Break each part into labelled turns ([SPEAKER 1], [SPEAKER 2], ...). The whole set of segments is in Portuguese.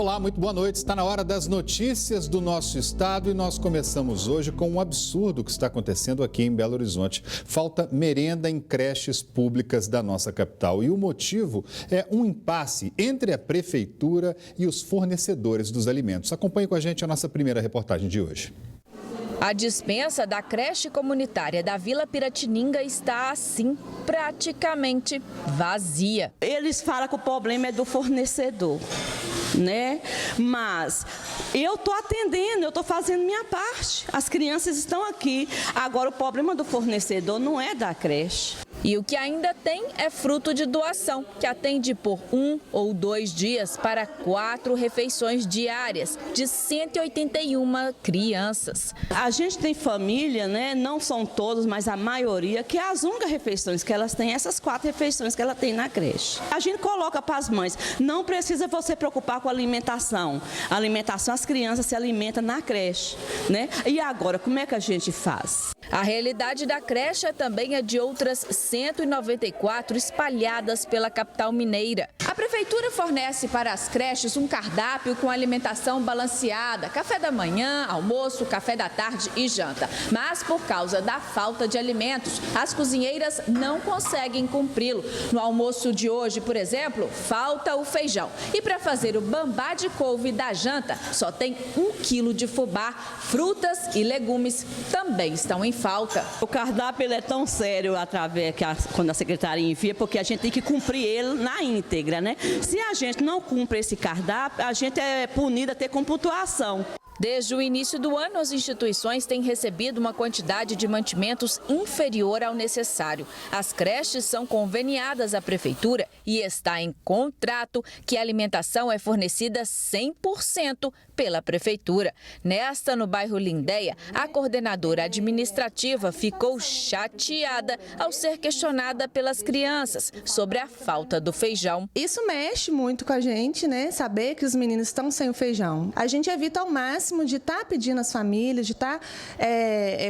[SPEAKER 1] Olá, muito boa noite. Está na hora das notícias do nosso estado e nós começamos hoje com um absurdo que está acontecendo aqui em Belo Horizonte. Falta merenda em creches públicas da nossa capital e o motivo é um impasse entre a prefeitura e os fornecedores dos alimentos. Acompanhe com a gente a nossa primeira reportagem de hoje.
[SPEAKER 2] A despensa da creche comunitária da Vila Piratininga está assim, praticamente vazia.
[SPEAKER 3] Eles falam que o problema é do fornecedor, né? Mas eu estou atendendo, eu estou fazendo minha parte. As crianças estão aqui. Agora o problema do fornecedor não é da creche.
[SPEAKER 2] E o que ainda tem é fruto de doação, que atende por 1 ou 2 dias para 4 refeições diárias de 181 crianças.
[SPEAKER 3] A gente tem família, né? Não são todos, mas a maioria, que é as únicas refeições que elas têm, essas 4 refeições que ela tem na creche. A gente coloca para as mães, não precisa você preocupar com a alimentação. A alimentação, as crianças se alimentam na creche, né? E agora, como é que a gente faz?
[SPEAKER 2] A realidade da creche é também a de outras 194 espalhadas pela capital mineira. A prefeitura fornece para as creches um cardápio com alimentação balanceada, café da manhã, almoço, café da tarde e janta. Mas por causa da falta de alimentos, as cozinheiras não conseguem cumpri-lo. No almoço de hoje, por exemplo, falta o feijão. E para fazer o bambá de couve da janta, só tem 1 quilo de fubá. Frutas e legumes também estão em falta.
[SPEAKER 3] O cardápio ele é tão sério quando a secretaria envia, porque a gente tem que cumprir ele na íntegra, né? Se a gente não cumpre esse cardápio, a gente é punida até com pontuação.
[SPEAKER 2] Desde o início do ano, as instituições têm recebido uma quantidade de mantimentos inferior ao necessário. As creches são conveniadas à prefeitura e está em contrato que a alimentação é fornecida 100% pela prefeitura. Nesta, no bairro Lindéia, a coordenadora administrativa ficou chateada ao ser questionada pelas crianças sobre a falta do feijão.
[SPEAKER 4] Isso mexe muito com a gente, né? Saber que os meninos estão sem o feijão. A gente evita ao máximo de estar pedindo às famílias, de estar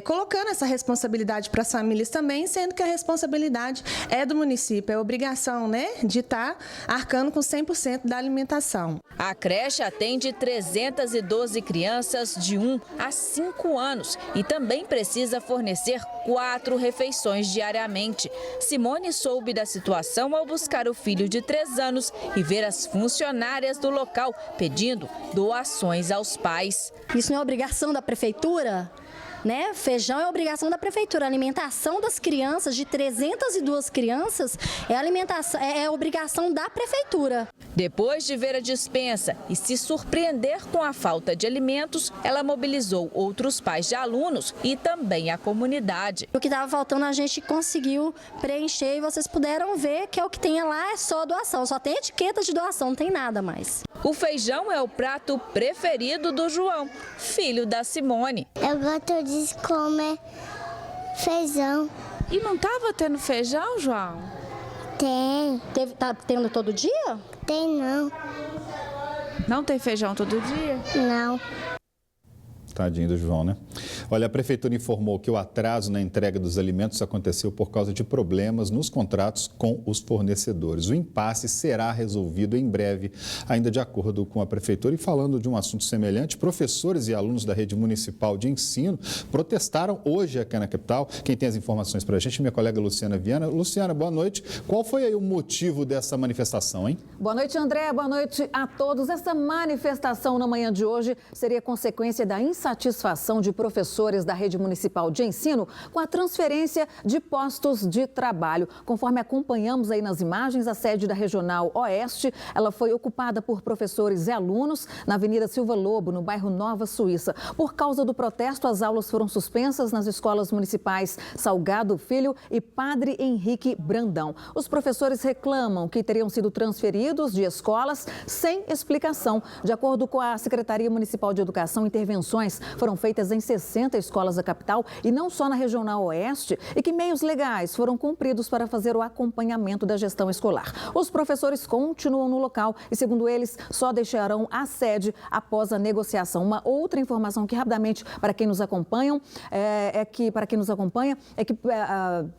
[SPEAKER 4] colocando essa responsabilidade para as famílias também, sendo que a responsabilidade é do município, é obrigação, né, de estar arcando com 100% da alimentação.
[SPEAKER 2] A creche atende 312 crianças de 1 a 5 anos e também precisa fornecer 4 refeições diariamente. Simone soube da situação ao buscar o filho de 3 anos e ver as funcionárias do local pedindo doações aos pais.
[SPEAKER 5] Isso não é obrigação da prefeitura? Né? Feijão é obrigação da prefeitura. A alimentação das crianças, de 302 crianças, é obrigação da prefeitura.
[SPEAKER 2] Depois de ver a despensa e se surpreender com a falta de alimentos, ela mobilizou outros pais de alunos e também a comunidade.
[SPEAKER 5] O que estava faltando a gente conseguiu preencher e vocês puderam ver que é o que tem lá, é só doação. Só tem etiqueta de doação, não tem nada mais.
[SPEAKER 2] O feijão é o prato preferido do João, filho da Simone.
[SPEAKER 6] Eu gosto de comer feijão.
[SPEAKER 2] E não estava tendo feijão, João?
[SPEAKER 6] Tem.
[SPEAKER 5] Tá tendo todo dia?
[SPEAKER 6] Tem não.
[SPEAKER 2] Não tem feijão todo dia?
[SPEAKER 6] Não.
[SPEAKER 1] Tadinho do João, né? Olha, a prefeitura informou que o atraso na entrega dos alimentos aconteceu por causa de problemas nos contratos com os fornecedores. O impasse será resolvido em breve, ainda de acordo com a prefeitura. E falando de um assunto semelhante, professores e alunos da rede municipal de ensino protestaram hoje aqui na capital. Quem tem as informações para a gente é minha colega Luciana Viana. Luciana, boa noite. Qual foi aí o motivo dessa manifestação, hein?
[SPEAKER 7] Boa noite, André. Boa noite a todos. Essa manifestação na manhã de hoje seria consequência da insatisfação de professores da rede municipal de ensino com a transferência de postos de trabalho. Conforme acompanhamos aí nas imagens, a sede da Regional Oeste, ela foi ocupada por professores e alunos na Avenida Silva Lobo, no bairro Nova Suíça. Por causa do protesto, as aulas foram suspensas nas escolas municipais Salgado Filho e Padre Henrique Brandão. Os professores reclamam que teriam sido transferidos de escolas sem explicação. De acordo com a Secretaria Municipal de Educação, intervenções foram feitas em 60 60 escolas da capital e não só na Regional Oeste, e que meios legais foram cumpridos para fazer o acompanhamento da gestão escolar. Os professores continuam no local e, segundo eles, só deixarão a sede após a negociação. Uma outra informação que rapidamente para quem nos acompanha é que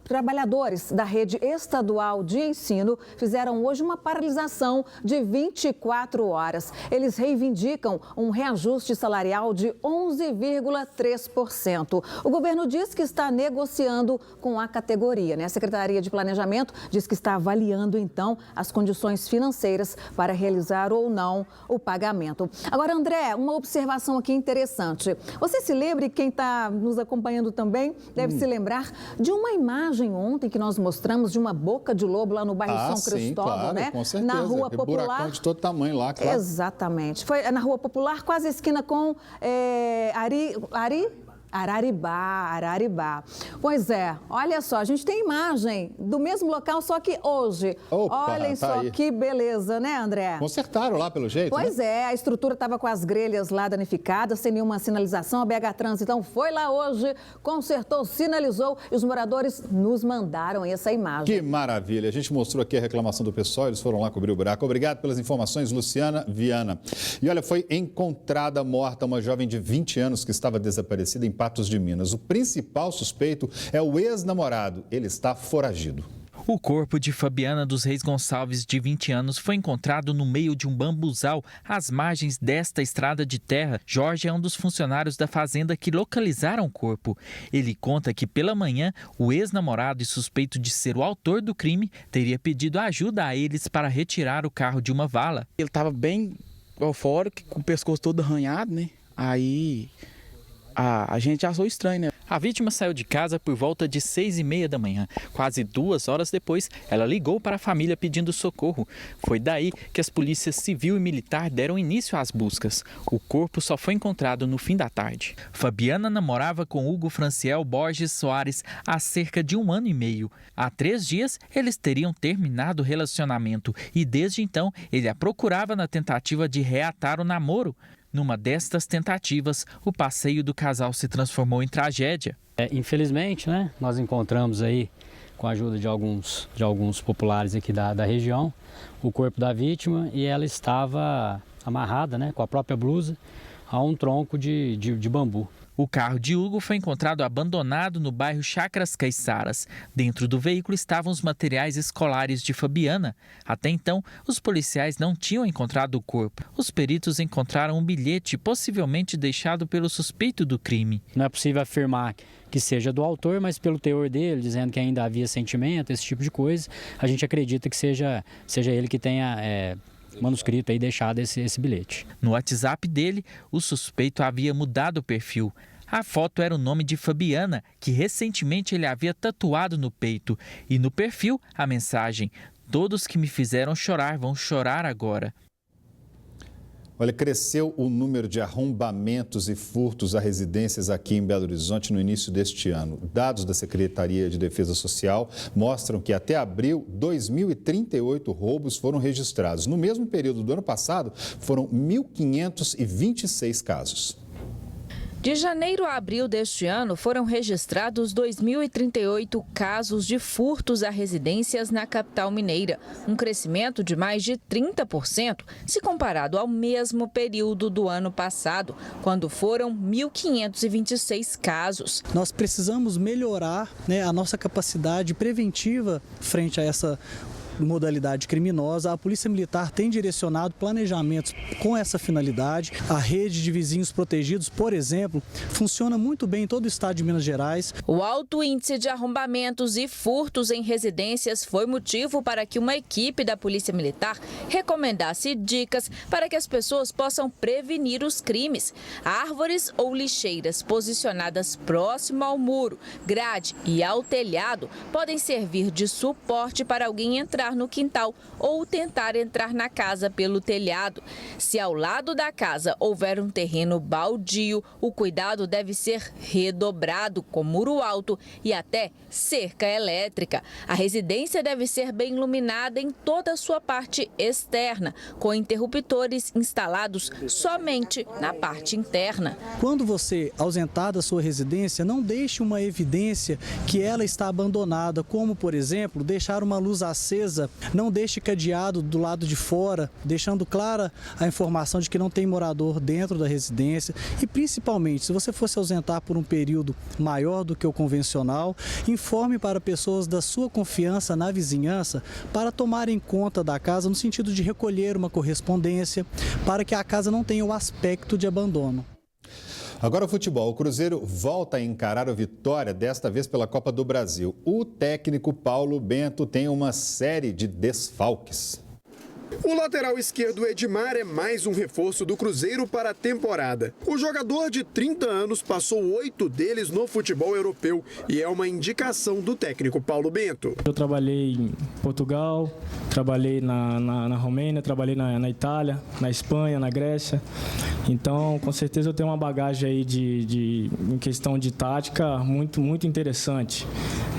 [SPEAKER 7] trabalhadores da rede estadual de ensino fizeram hoje uma paralisação de 24 horas. Eles reivindicam um reajuste salarial de 11,3%. O governo diz que está negociando com a categoria, né? A Secretaria de Planejamento diz que está avaliando, então, as condições financeiras para realizar ou não o pagamento. Agora, André, uma observação aqui interessante. Você se lembra, e quem está nos acompanhando também deve se lembrar de uma imagem ontem que nós mostramos de uma boca de lobo lá no bairro São Cristóvão,
[SPEAKER 1] claro,
[SPEAKER 7] né?
[SPEAKER 1] Com certeza.
[SPEAKER 7] Na Rua Popular.
[SPEAKER 1] Buracão de todo tamanho lá, claro.
[SPEAKER 7] Exatamente. Foi na Rua Popular, quase a esquina com Araribá. Pois é, olha só, a gente tem imagem do mesmo local, só que hoje.
[SPEAKER 1] Opa,
[SPEAKER 7] olhem
[SPEAKER 1] tá
[SPEAKER 7] só
[SPEAKER 1] aí.
[SPEAKER 7] Que beleza, né, André?
[SPEAKER 1] Consertaram lá, pelo jeito,
[SPEAKER 7] Pois
[SPEAKER 1] né?
[SPEAKER 7] é, a estrutura estava com as grelhas lá danificadas, sem nenhuma sinalização. A BH Trans, então, foi lá hoje, consertou, sinalizou e os moradores nos mandaram essa imagem.
[SPEAKER 1] Que maravilha. A gente mostrou aqui a reclamação do pessoal, eles foram lá cobrir o buraco. Obrigado pelas informações, Luciana Viana. E olha, foi encontrada morta uma jovem de 20 anos que estava desaparecida em Patos de Minas. O principal suspeito é o ex-namorado. Ele está foragido.
[SPEAKER 8] O corpo de Fabiana dos Reis Gonçalves, de 20 anos, foi encontrado no meio de um bambuzal às margens desta estrada de terra. Jorge é um dos funcionários da fazenda que localizaram o corpo. Ele conta que pela manhã, o ex-namorado e suspeito de ser o autor do crime teria pedido ajuda a eles para retirar o carro de uma vala.
[SPEAKER 9] Ele estava bem eufórico, com o pescoço todo arranhado, né? Aí a gente achou estranho, né?
[SPEAKER 8] A vítima saiu de casa por volta de 6h30 da manhã. Quase 2 horas depois, ela ligou para a família pedindo socorro. Foi daí que as polícias civil e militar deram início às buscas. O corpo só foi encontrado no fim da tarde. Fabiana namorava com Hugo Franciel Borges Soares há cerca de 1 ano e meio. Há 3 dias, eles teriam terminado o relacionamento e desde então ele a procurava na tentativa de reatar o namoro. Numa destas tentativas, o passeio do casal se transformou em tragédia.
[SPEAKER 10] Infelizmente, né, nós encontramos aí, com a ajuda de alguns populares aqui da região, o corpo da vítima e ela estava amarrada, né, com a própria blusa a um tronco de bambu.
[SPEAKER 8] O carro de Hugo foi encontrado abandonado no bairro Chacras Caiçaras. Dentro do veículo estavam os materiais escolares de Fabiana. Até então, os policiais não tinham encontrado o corpo. Os peritos encontraram um bilhete possivelmente deixado pelo suspeito do crime.
[SPEAKER 10] Não é possível afirmar que seja do autor, mas pelo teor dele, dizendo que ainda havia sentimento, esse tipo de coisa, a gente acredita que seja ele que tenha manuscrito aí, deixado esse bilhete.
[SPEAKER 8] No WhatsApp dele, o suspeito havia mudado o perfil. A foto era o nome de Fabiana, que recentemente ele havia tatuado no peito. E no perfil, a mensagem: "Todos que me fizeram chorar vão chorar agora".
[SPEAKER 1] Olha, cresceu o número de arrombamentos e furtos a residências aqui em Belo Horizonte no início deste ano. Dados da Secretaria de Defesa Social mostram que até abril, 2.038 roubos foram registrados. No mesmo período do ano passado, foram 1.526 casos.
[SPEAKER 2] De janeiro a abril deste ano, foram registrados 2.038 casos de furtos a residências na capital mineira, um crescimento de mais de 30% se comparado ao mesmo período do ano passado, quando foram 1.526 casos.
[SPEAKER 11] Nós precisamos melhorar, né, a nossa capacidade preventiva frente a essa modalidade criminosa. A Polícia Militar tem direcionado planejamentos com essa finalidade. A rede de vizinhos protegidos, por exemplo, funciona muito bem em todo o estado de Minas Gerais.
[SPEAKER 2] O alto índice de arrombamentos e furtos em residências foi motivo para que uma equipe da Polícia Militar recomendasse dicas para que as pessoas possam prevenir os crimes. Árvores ou lixeiras posicionadas próximo ao muro, grade e ao telhado podem servir de suporte para alguém entrar passar no quintal ou tentar entrar na casa pelo telhado. Se ao lado da casa houver um terreno baldio, o cuidado deve ser redobrado, com muro alto e até cerca elétrica. A residência deve ser bem iluminada em toda a sua parte externa, com interruptores instalados somente na parte interna.
[SPEAKER 11] Quando você ausentar da sua residência, não deixe uma evidência que ela está abandonada, como, por exemplo, deixar uma luz acesa, não deixe cadeado do lado de fora, deixando clara a informação de que não tem morador dentro da residência. E, principalmente, se você for se ausentar por um período maior do que o convencional, informe para pessoas da sua confiança na vizinhança para tomarem conta da casa no sentido de recolher uma correspondência, para que a casa não tenha o aspecto de abandono.
[SPEAKER 1] Agora o futebol. O Cruzeiro volta a encarar o Vitória, desta vez pela Copa do Brasil. O técnico Paulo Bento tem uma série de desfalques.
[SPEAKER 12] O lateral esquerdo Edmar é mais um reforço do Cruzeiro para a temporada. O jogador de 30 anos passou 8 deles no futebol europeu e é uma indicação do técnico Paulo Bento.
[SPEAKER 13] Eu trabalhei em Portugal, trabalhei na Romênia, trabalhei na Itália, na Espanha, na Grécia. Então, com certeza eu tenho uma bagagem aí em questão de tática muito interessante,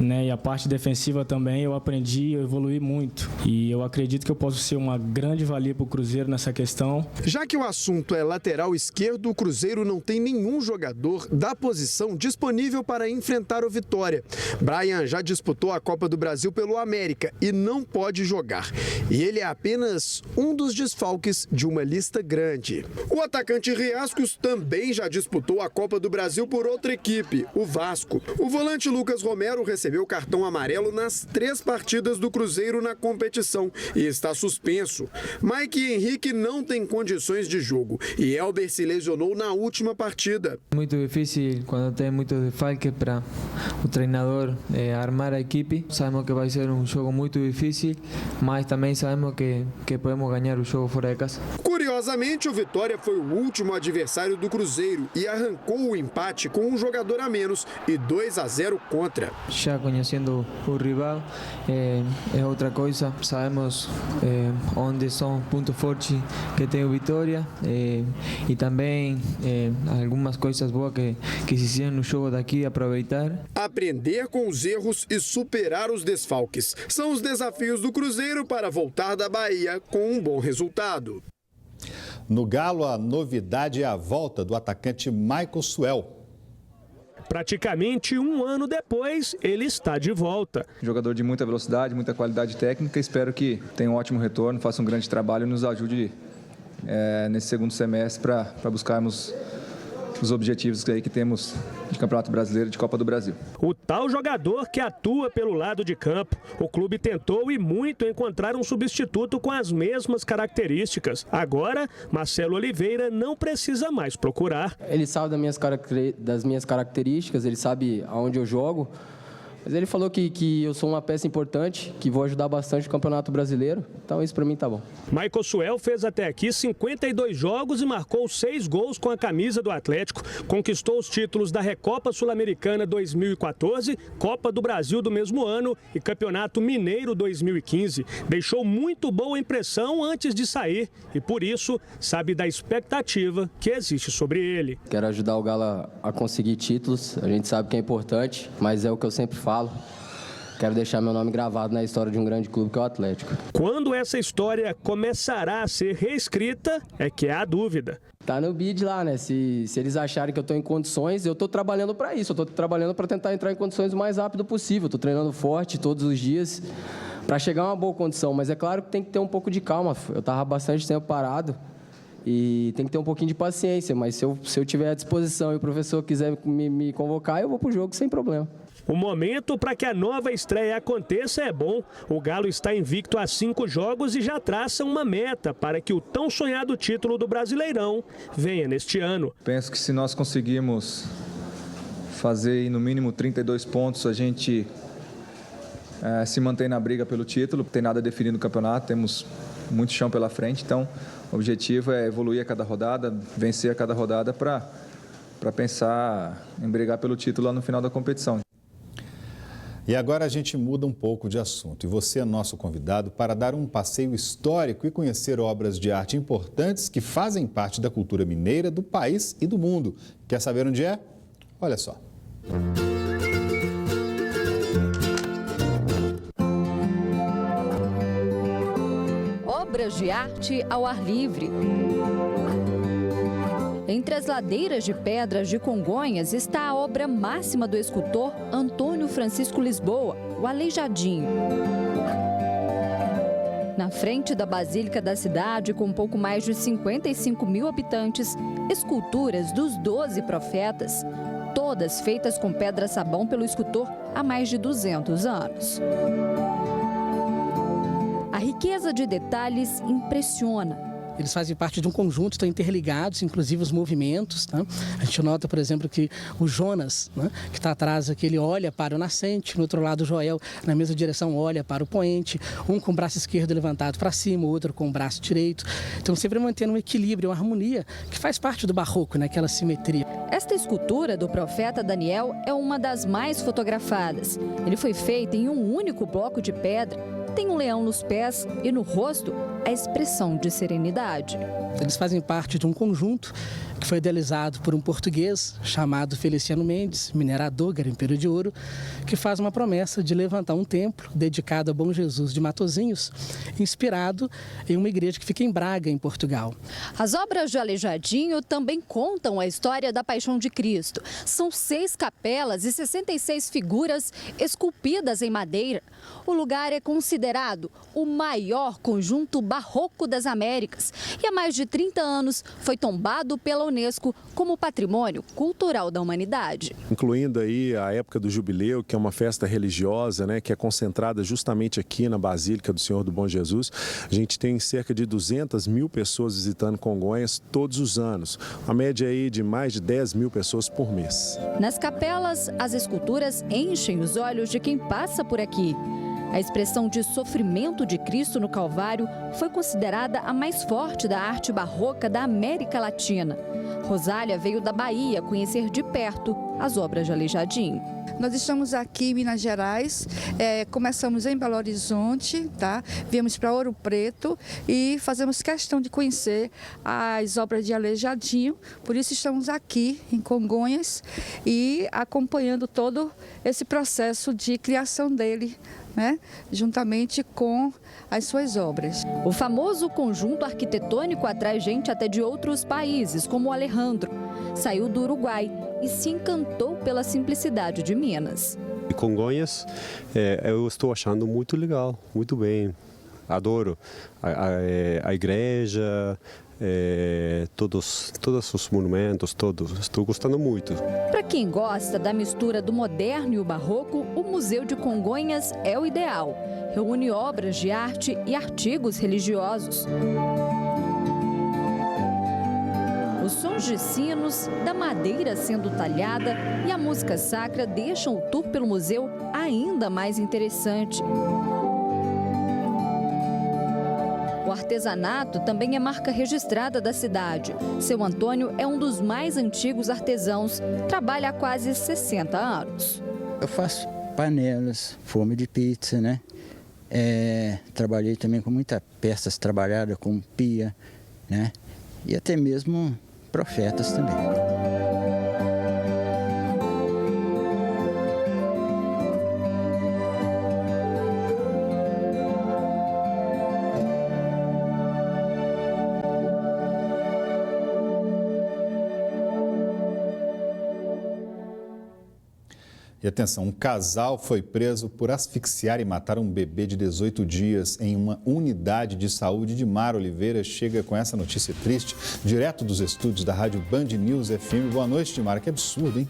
[SPEAKER 13] né? E a parte defensiva também eu aprendi, eu evoluí muito. E eu acredito que eu posso ser uma grande valia para o Cruzeiro nessa questão.
[SPEAKER 12] Já que o assunto é lateral esquerdo, o Cruzeiro não tem nenhum jogador da posição disponível para enfrentar o Vitória. Brian já disputou a Copa do Brasil pelo América e não pode jogar. E ele é apenas um dos desfalques de uma lista grande. O atacante Riascos também já disputou a Copa do Brasil por outra equipe, o Vasco. O volante Lucas Romero recebeu cartão amarelo nas 3 partidas do Cruzeiro na competição e está suspenso. Mike Henrique não tem condições de jogo e Elber se lesionou na última partida.
[SPEAKER 14] Muito difícil quando tem muito desfalque para o treinador armar a equipe. Sabemos que vai ser um jogo muito difícil, mas também sabemos que podemos ganhar o jogo fora de casa.
[SPEAKER 12] Curiosamente, o Vitória foi o último adversário do Cruzeiro e arrancou o empate com um jogador a menos e 2-0 contra.
[SPEAKER 14] Já conhecendo o rival, é outra coisa. Sabemos onde são pontos fortes que tem o Vitória e também algumas coisas boas que se fizeram no jogo daqui, aproveitar.
[SPEAKER 12] Aprender com os erros e superar os desfalques são os desafios do Cruzeiro para voltar da Bahia com um bom resultado.
[SPEAKER 1] No Galo, a novidade é a volta do atacante Michael Suel.
[SPEAKER 15] Praticamente um ano depois, ele está de volta.
[SPEAKER 16] Jogador de muita velocidade, muita qualidade técnica. Espero que tenha um ótimo retorno, faça um grande trabalho e nos ajude nesse segundo semestre para buscarmos os objetivos que temos de Campeonato Brasileiro e de Copa do Brasil.
[SPEAKER 15] O tal jogador que atua pelo lado de campo. O clube tentou e muito encontrar um substituto com as mesmas características. Agora, Marcelo Oliveira não precisa mais procurar.
[SPEAKER 17] Ele sabe das minhas características, ele sabe aonde eu jogo. Mas ele falou que eu sou uma peça importante, que vou ajudar bastante o Campeonato Brasileiro. Então isso para mim tá bom.
[SPEAKER 15] Michael Suel fez até aqui 52 jogos e marcou 6 gols com a camisa do Atlético. Conquistou os títulos da Recopa Sul-Americana 2014, Copa do Brasil do mesmo ano e Campeonato Mineiro 2015. Deixou muito boa impressão antes de sair e por isso sabe da expectativa que existe sobre ele.
[SPEAKER 17] Quero ajudar o Galo a conseguir títulos. A gente sabe que é importante, mas é o que eu sempre falo. Quero deixar meu nome gravado na história de um grande clube que é o Atlético.
[SPEAKER 15] Quando essa história começará a ser reescrita, é que há dúvida.
[SPEAKER 17] Tá no bid lá, né? Se eles acharem que eu estou em condições, eu estou trabalhando para isso. Eu estou trabalhando para tentar entrar em condições o mais rápido possível. Estou treinando forte todos os dias para chegar a uma boa condição. Mas é claro que tem que ter um pouco de calma. Eu estava bastante tempo parado. E tem que ter um pouquinho de paciência. Mas se eu tiver à disposição e o professor quiser me convocar, eu vou para o jogo sem problema.
[SPEAKER 15] O momento para que a nova estreia aconteça é bom. O Galo está invicto a 5 jogos e já traça uma meta para que o tão sonhado título do Brasileirão venha neste ano.
[SPEAKER 16] Penso que se nós conseguirmos fazer no mínimo 32 pontos, a gente se mantém na briga pelo título. Não tem nada definido no campeonato, temos muito chão pela frente. Então, o objetivo é evoluir a cada rodada, vencer a cada rodada para pensar em brigar pelo título lá no final da competição.
[SPEAKER 1] E agora a gente muda um pouco de assunto e você é nosso convidado para dar um passeio histórico e conhecer obras de arte importantes que fazem parte da cultura mineira do país e do mundo. Quer saber onde é? Olha só.
[SPEAKER 18] Obras de arte ao ar livre. Entre as ladeiras de pedras de Congonhas está a obra máxima do escultor Antônio Francisco Lisboa, o Aleijadinho. Na frente da Basílica da cidade, com pouco mais de 55 mil habitantes, esculturas dos 12 profetas, todas feitas com pedra-sabão pelo escultor há mais de 200 anos. A riqueza de detalhes impressiona.
[SPEAKER 19] Eles fazem parte de um conjunto, estão interligados, inclusive os movimentos. Tá? A gente nota, por exemplo, que o Jonas, né, que está atrás aqui, ele olha para o nascente, no outro lado o Joel, na mesma direção, olha para o poente, um com o braço esquerdo levantado para cima, o outro com o braço direito. Então, sempre mantendo um equilíbrio, uma harmonia, que faz parte do barroco, né, aquela simetria.
[SPEAKER 18] Esta escultura do profeta Daniel é uma das mais fotografadas. Ele foi feito em um único bloco de pedra. Tem um leão nos pés e no rosto a expressão de serenidade.
[SPEAKER 19] Eles fazem parte de um conjunto que foi idealizado por um português chamado Feliciano Mendes, minerador, garimpeiro de ouro, que faz uma promessa de levantar um templo dedicado a Bom Jesus de Matosinhos, inspirado em uma igreja que fica em Braga, em Portugal.
[SPEAKER 18] As obras de Aleijadinho também contam a história da Paixão de Cristo. São 6 capelas e 66 figuras esculpidas em madeira. O lugar é considerado o maior conjunto barroco das Américas e há mais de 30 anos foi tombado pela Unesco como Patrimônio Cultural da Humanidade.
[SPEAKER 20] Incluindo aí a época do Jubileu, que é uma festa religiosa, né, que é concentrada justamente aqui na Basílica do Senhor do Bom Jesus. A gente tem cerca de 200 mil pessoas visitando Congonhas todos os anos. A média aí de mais de 10 mil pessoas por mês.
[SPEAKER 18] Nas capelas, as esculturas enchem os olhos de quem passa por aqui. A expressão de sofrimento de Cristo no Calvário foi considerada a mais forte da arte barroca da América Latina. Rosália veio da Bahia conhecer de perto as obras de Aleijadinho.
[SPEAKER 21] Nós estamos aqui em Minas Gerais, começamos em Belo Horizonte, tá? Viemos para Ouro Preto e fazemos questão de conhecer as obras de Aleijadinho, por isso estamos aqui em Congonhas e acompanhando todo esse processo de criação dele, né? Juntamente com as suas obras.
[SPEAKER 18] O famoso conjunto arquitetônico atrai gente até de outros países, como o Alejandro. Saiu do Uruguai e se encantou pela simplicidade de Minas.
[SPEAKER 22] Congonhas, eu estou achando muito legal, muito bem. Adoro a igreja, todos os monumentos, todos. Estou gostando muito.
[SPEAKER 18] Para quem gosta da mistura do moderno e o barroco, o Museu de Congonhas é o ideal. Reúne obras de arte e artigos religiosos. Os sons de sinos, da madeira sendo talhada e a música sacra deixam o tour pelo museu ainda mais interessante. O artesanato também é marca registrada da cidade. Seu Antônio é um dos mais antigos artesãos, trabalha há quase 60 anos.
[SPEAKER 23] Eu faço panelas, forma de pizza, né? Trabalhei também com muitas peças trabalhadas com pia, né? E até mesmo profetas também.
[SPEAKER 1] E atenção, um casal foi preso por asfixiar e matar um bebê de 18 dias em uma unidade de saúde. de Mar Oliveira chega com essa notícia triste, direto dos estúdios da Rádio Band News FM. Boa noite, Dimara. Que absurdo, hein?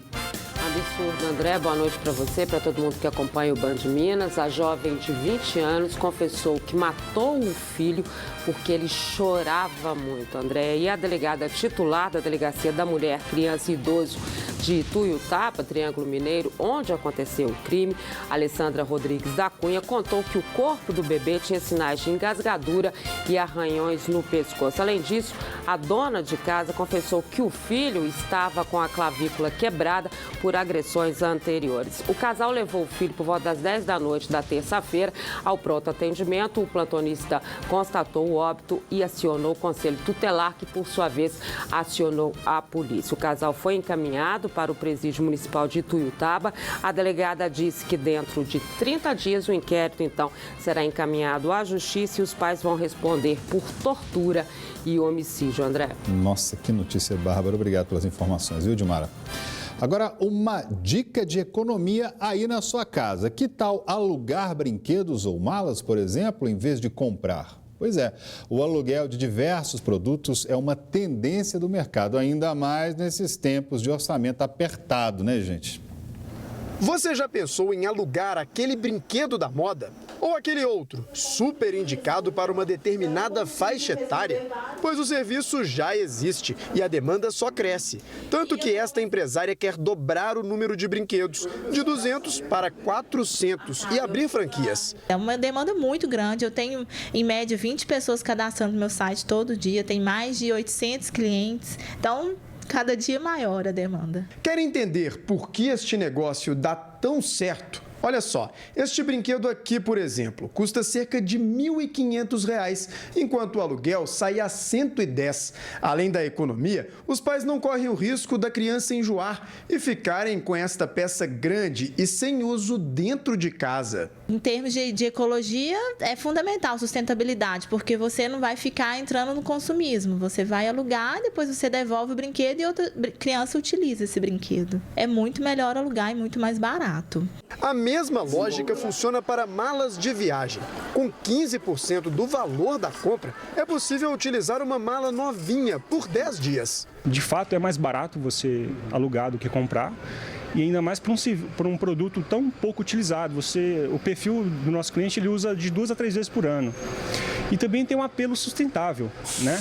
[SPEAKER 24] Absurdo, André. Boa noite para você, para todo mundo que acompanha o Band Minas. A jovem de 20 anos confessou que matou o filho porque ele chorava muito, André. E a delegada titular da Delegacia da Mulher, Criança e Idoso de Ituiutaba, Triângulo Mineiro, onde aconteceu o crime. Alessandra Rodrigues da Cunha contou que o corpo do bebê tinha sinais de engasgadura e arranhões no pescoço. Além disso, a dona de casa confessou que o filho estava com a clavícula quebrada por agressões anteriores. O casal levou o filho por volta das 10 da noite da terça-feira ao pronto atendimento. O plantonista constatou o óbito e acionou o conselho tutelar, que por sua vez acionou a polícia. O casal foi encaminhado para o presídio municipal de Ituiutaba. A delegada disse que dentro de 30 dias o inquérito, então, será encaminhado à justiça e os pais vão responder por tortura e homicídio. André.
[SPEAKER 1] Nossa, que notícia bárbara. Obrigado pelas informações, viu, Dilmara? Agora, uma dica de economia aí na sua casa. Que tal alugar brinquedos ou malas, por exemplo, em vez de comprar? Pois é, o aluguel de diversos produtos é uma tendência do mercado, ainda mais nesses tempos de orçamento apertado, né, gente?
[SPEAKER 12] Você já pensou em alugar aquele brinquedo da moda? Ou aquele outro, super indicado para uma determinada faixa etária? Pois o serviço já existe e a demanda só cresce. Tanto que esta empresária quer dobrar o número de brinquedos, de 200 para 400 e abrir franquias.
[SPEAKER 3] É uma demanda muito grande. Eu tenho, em média, 20 pessoas cadastrando no meu site todo dia. Tem mais de 800 clientes. Então, cada dia maior a demanda.
[SPEAKER 12] Quer entender por que este negócio dá tão certo? Olha só, este brinquedo aqui, por exemplo, custa cerca de R$ 1.500, enquanto o aluguel sai a R$ 110. Além da economia, os pais não correm o risco da criança enjoar e ficarem com esta peça grande e sem uso dentro de casa.
[SPEAKER 3] Em termos de ecologia, é fundamental sustentabilidade, porque você não vai ficar entrando no consumismo. Você vai alugar, depois você devolve o brinquedo e outra criança utiliza esse brinquedo. É muito melhor alugar e muito mais barato.
[SPEAKER 12] A mesma lógica funciona para malas de viagem. Com 15% do valor da compra, é possível utilizar uma mala novinha por 10 dias.
[SPEAKER 4] De fato, é mais barato você alugar do que comprar. E ainda mais para um produto tão pouco utilizado. O perfil do nosso cliente, ele usa de 2 a 3 vezes por ano. E também tem um apelo sustentável, né?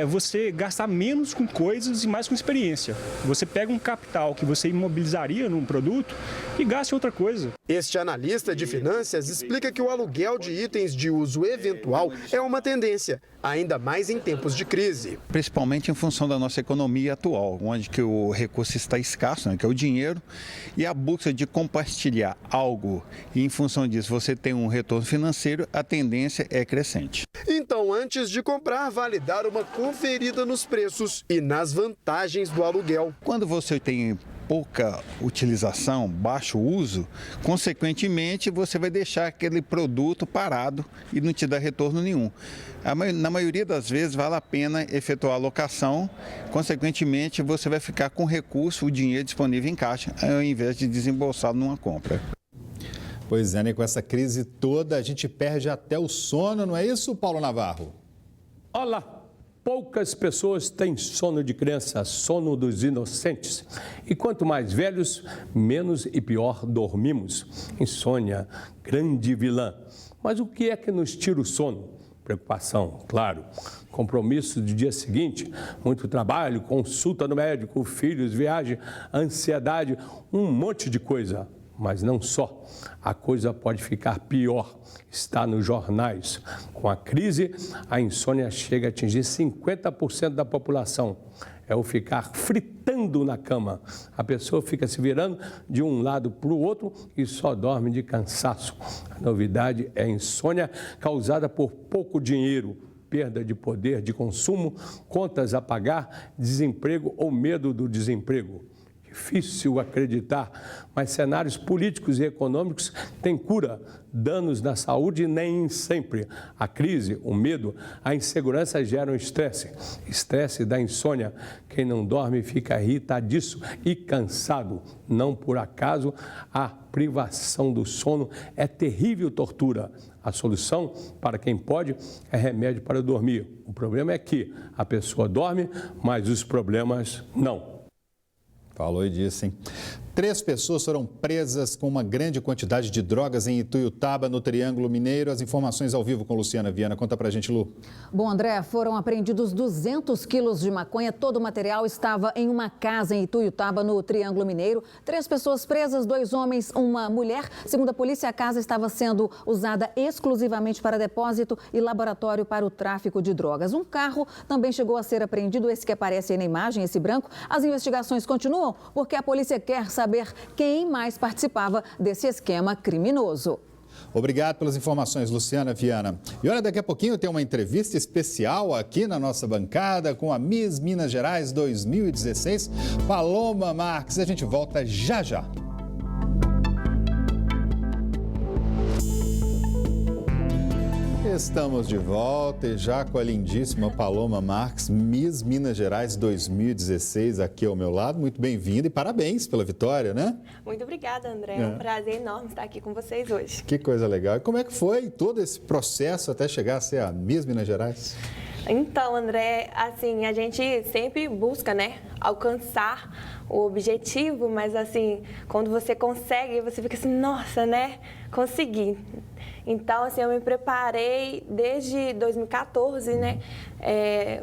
[SPEAKER 4] Você gastar menos com coisas e mais com experiência. Você pega um capital que você imobilizaria num produto e gasta em outra coisa.
[SPEAKER 12] Este analista de finanças explica que o aluguel de itens de uso eventual é uma tendência, ainda mais em tempos de crise.
[SPEAKER 5] Principalmente em função da nossa economia atual, onde que o recurso está escasso, né, que é o dinheiro, e a busca de compartilhar algo, e em função disso você tem um retorno financeiro, a tendência é crescente.
[SPEAKER 12] Então, antes de comprar, vale dar uma conferida nos preços e nas vantagens do aluguel.
[SPEAKER 5] Quando você tem pouca utilização, baixo uso, consequentemente você vai deixar aquele produto parado e não te dá retorno nenhum. Na maioria das vezes vale a pena efetuar a locação, consequentemente você vai ficar com recurso, o dinheiro disponível em caixa, ao invés de desembolsá-lo numa compra.
[SPEAKER 1] Pois é, né? Com essa crise toda a gente perde até o sono, não é isso, Paulo Navarro?
[SPEAKER 6] Olá! Poucas pessoas têm sono de criança, sono dos inocentes. E quanto mais velhos, menos e pior dormimos. Insônia, grande vilã. Mas o que é que nos tira o sono? Preocupação, claro. Compromisso do dia seguinte, muito trabalho, consulta no médico, filhos, viagem, ansiedade, um monte de coisa. Mas não só, a coisa pode ficar pior, está nos jornais. Com a crise, a insônia chega a atingir 50% da população. É o ficar fritando na cama. A pessoa fica se virando de um lado para o outro e só dorme de cansaço. A novidade é a insônia causada por pouco dinheiro, perda de poder de consumo, contas a pagar, desemprego ou medo do desemprego. Difícil acreditar, mas cenários políticos e econômicos têm cura. Danos na saúde nem sempre. A crise, o medo, a insegurança geram estresse. Estresse da insônia. Quem não dorme fica irritadiço e cansado. Não por acaso, a privação do sono é terrível tortura. A solução, para quem pode, é remédio para dormir. O problema é que a pessoa dorme, mas os problemas não.
[SPEAKER 1] Falou e disse, hein? 3 pessoas foram presas com uma grande quantidade de drogas em Ituiutaba, no Triângulo Mineiro. As informações ao vivo com Luciana Viana. Conta pra gente, Lu.
[SPEAKER 7] Bom, André, foram apreendidos 200 quilos de maconha. Todo o material estava em uma casa em Ituiutaba, no Triângulo Mineiro. 3 pessoas presas, 2 homens, uma mulher. Segundo a polícia, a casa estava sendo usada exclusivamente para depósito e laboratório para o tráfico de drogas. Um carro também chegou a ser apreendido, esse que aparece aí na imagem, esse branco. As investigações continuam porque a polícia quer saber quem mais participava desse esquema criminoso.
[SPEAKER 1] Obrigado pelas informações, Luciana Viana. E olha, daqui a pouquinho tem uma entrevista especial aqui na nossa bancada com a Miss Minas Gerais 2016, Paloma Marques. A gente volta já já. Estamos de volta e já com a lindíssima Paloma Marques, Miss Minas Gerais 2016, aqui ao meu lado. Muito bem-vinda e parabéns pela vitória, né?
[SPEAKER 8] Muito obrigada, André. É um prazer enorme estar aqui com vocês hoje.
[SPEAKER 1] Que coisa legal. E como é que foi todo esse processo até chegar a ser a Miss Minas Gerais?
[SPEAKER 8] Então, André, assim, a gente sempre busca, né, alcançar o objetivo, mas assim, quando você consegue, você fica assim, nossa, né, consegui. Então, assim, eu me preparei desde 2014, né?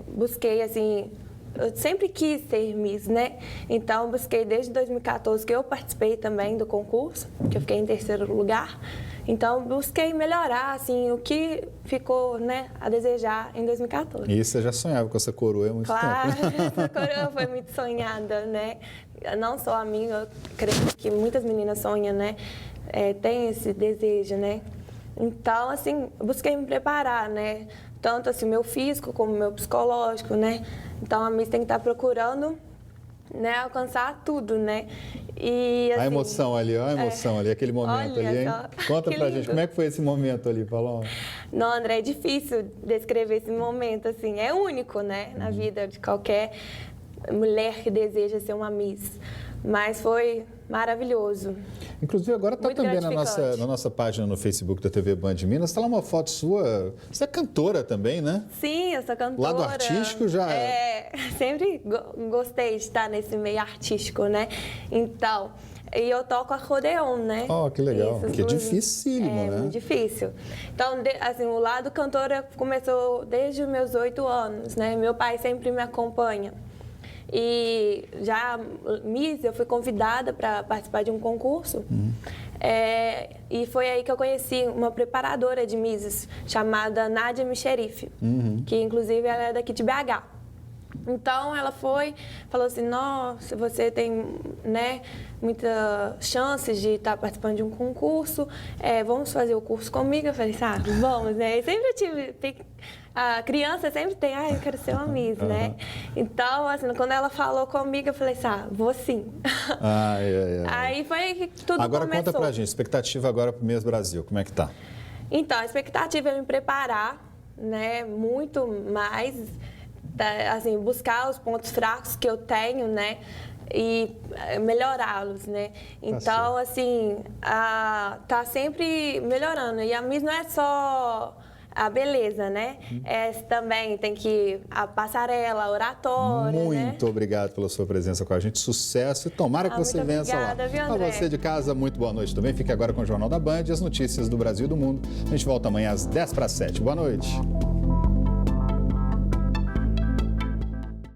[SPEAKER 8] Busquei, assim, eu sempre quis ser Miss, né? Então, busquei desde 2014, que eu participei também do concurso, que eu fiquei em 3º lugar. Então, busquei melhorar, assim, o que ficou, né, a desejar em 2014.
[SPEAKER 1] E você já sonhava com essa coroa há muito tempo?
[SPEAKER 8] Claro, essa coroa foi muito sonhada, né? Não só a minha, eu creio que muitas meninas sonham, né? Tem esse desejo, né? Então, assim, busquei me preparar, né? Tanto assim, meu físico como meu psicológico, né? Então, a Miss tem que estar procurando, né, alcançar tudo, né? E, assim,
[SPEAKER 1] a emoção ali, ó, a emoção ali, aquele momento ali, hein? Conta pra gente, como é que foi esse momento ali, Paloma?
[SPEAKER 8] Não, André, é difícil descrever esse momento, assim, é único, né? Na vida de qualquer mulher que deseja ser uma Miss. Mas foi maravilhoso.
[SPEAKER 1] Inclusive, agora está também na nossa página no Facebook da TV Band Minas, está lá uma foto sua. Você é cantora também, né?
[SPEAKER 8] Sim, eu sou cantora.
[SPEAKER 1] Lado artístico já...
[SPEAKER 8] Sempre gostei de estar nesse meio artístico, né? Então, e eu toco acordeon, né?
[SPEAKER 1] Oh, que legal. Que é dificílimo, né?
[SPEAKER 8] Muito difícil. Então, assim, o lado cantora começou desde os meus 8 anos, né? Meu pai sempre me acompanha. E já, Miss, eu fui convidada para participar de um concurso. E foi aí que eu conheci uma preparadora de Misses chamada Nádia Micherife, que inclusive ela é daqui de BH. Então ela falou assim, nossa, você tem, né, muitas chances de estar participando de um concurso, vamos fazer o curso comigo? Eu falei, sabe, vamos, né? Eu sempre tive... A criança sempre tem, eu quero ser uma Miss, né? Então, assim, quando ela falou comigo, eu falei, vou sim. Aí foi aí que tudo
[SPEAKER 1] agora
[SPEAKER 8] começou.
[SPEAKER 1] Conta pra gente, expectativa agora pro Miss Brasil, como é que tá?
[SPEAKER 8] Então, a expectativa é me preparar, né, muito mais, assim, buscar os pontos fracos que eu tenho, né? E melhorá-los, né? Então, assim, tá sempre melhorando. E a Miss não é só a beleza, né? Também tem que a passarela, a oratória,
[SPEAKER 1] Muito obrigado pela sua presença com a gente. Sucesso e tomara que você vença
[SPEAKER 8] obrigada,
[SPEAKER 1] lá.
[SPEAKER 8] Viu, André?
[SPEAKER 1] A você de casa, muito boa noite também. Fique agora com o Jornal da Band e as notícias do Brasil e do mundo. A gente volta amanhã às 6:50. Boa noite.